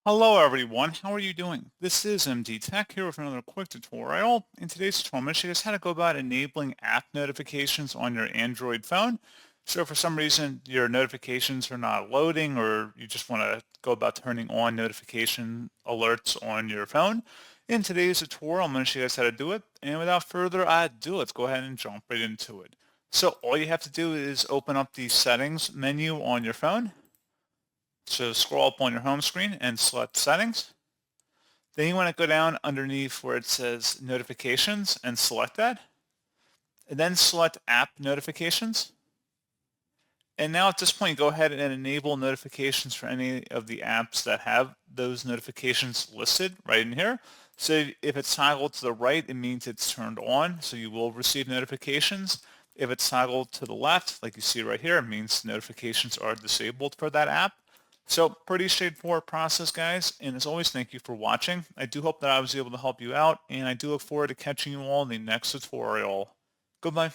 Hello everyone, how are you doing? This is MD Tech here with another quick tutorial. In today's tutorial, I'm going to show you guys how to go about enabling app notifications on your Android phone. So if for some reason your notifications are not loading or you just want to go about turning on notification alerts on your phone, in today's tutorial, I'm going to show you guys how to do it. And without further ado, let's go ahead and jump right into it. So all you have to do is open up the settings menu on your phone. So scroll up on your home screen and select settings. Then you want to go down underneath where it says notifications and select that. And then select app notifications. And now at this point, go ahead and enable notifications for any of the apps that have those notifications listed right in here. So if it's toggled to the right, it means it's turned on, so you will receive notifications. If it's toggled to the left, like you see right here, it means notifications are disabled for that app. So pretty straightforward process, guys. And as always, thank you for watching. I do hope that I was able to help you out, and I do look forward to catching you all in the next tutorial. Goodbye.